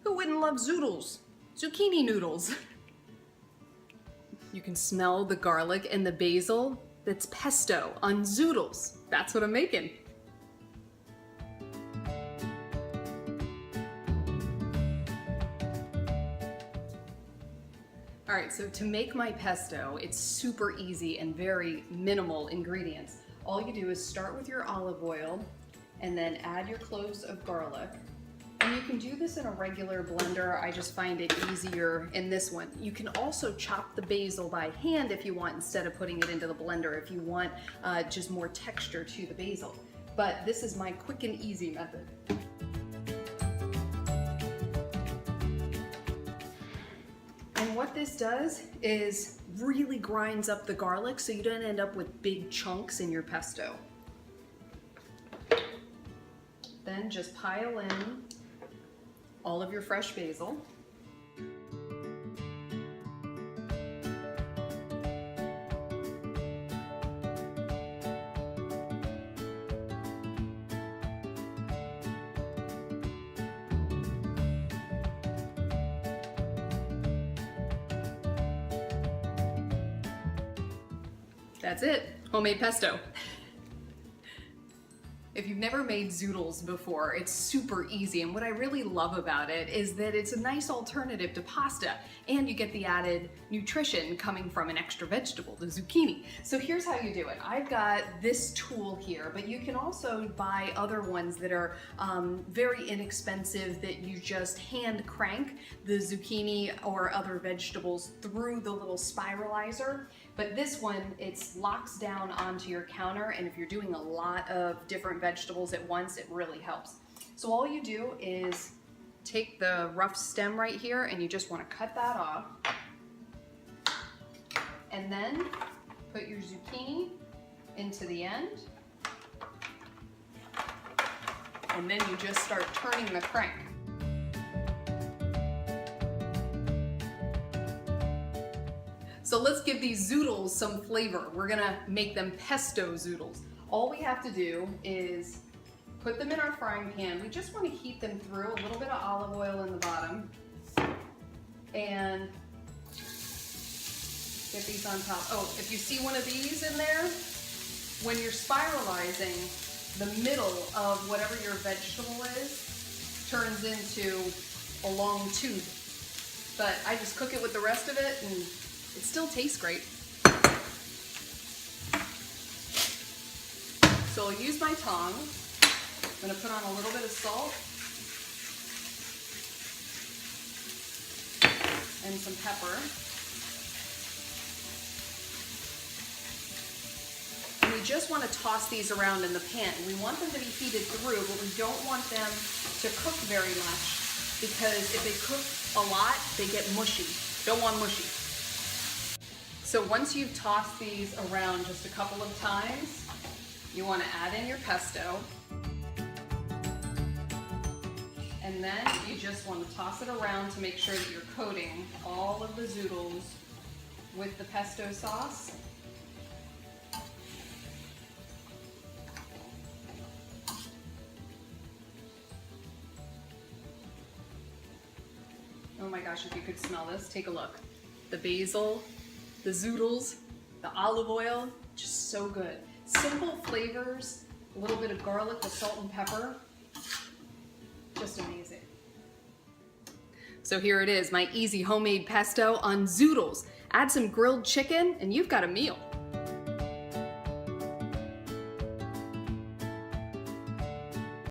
Who wouldn't love zoodles? Zucchini noodles. You can smell the garlic and the basil. That's pesto on zoodles. That's what I'm making. All right, so to make my pesto, it's super easy and very minimal ingredients. All you do is start with your olive oil and then add your cloves of garlic. And you can do this in a regular blender. I just find it easier in this one. You can also chop the basil by hand if you want, instead of putting it into the blender, if you want just more texture to the basil. But this is my quick and easy method. And what this does is really grinds up the garlic so you don't end up with big chunks in your pesto. Then just pile in all of your fresh basil. That's it, homemade pesto. If you've never made zoodles before, it's super easy, and what I really love about it is that it's a nice alternative to pasta, and you get the added nutrition coming from an extra vegetable, the zucchini. So here's how you do it. I've got this tool here, but you can also buy other ones that are very inexpensive, that you just hand crank the zucchini or other vegetables through the little spiralizer. But this one, it locks down onto your counter, and if you're doing a lot of different vegetables at once, it really helps. So all you do is take the rough stem right here, and you just want to cut that off. And then put your zucchini into the end. And then you just start turning the crank. So let's give these zoodles some flavor. We're gonna make them pesto zoodles. All we have to do is put them in our frying pan. We just want to heat them through, a little bit of olive oil in the bottom, and get these on top. Oh, if you see one of these in there, when you're spiralizing, the middle of whatever your vegetable is turns into a long tube. But I just cook it with the rest of it, and it still tastes great. So I'll use my tongs. I'm going to put on a little bit of salt and some pepper. And we just want to toss these around in the pan. We want them to be heated through, but we don't want them to cook very much, because if they cook a lot, they get mushy. Don't want mushy. So once you've tossed these around just a couple of times, you want to add in your pesto. And then you just want to toss it around to make sure that you're coating all of the zoodles with the pesto sauce. Oh my gosh, if you could smell this, take a look. The basil, the zoodles, the olive oil, just so good. Simple flavors, a little bit of garlic with salt and pepper, just amazing. So here it is, my easy homemade pesto on zoodles. Add some grilled chicken and you've got a meal.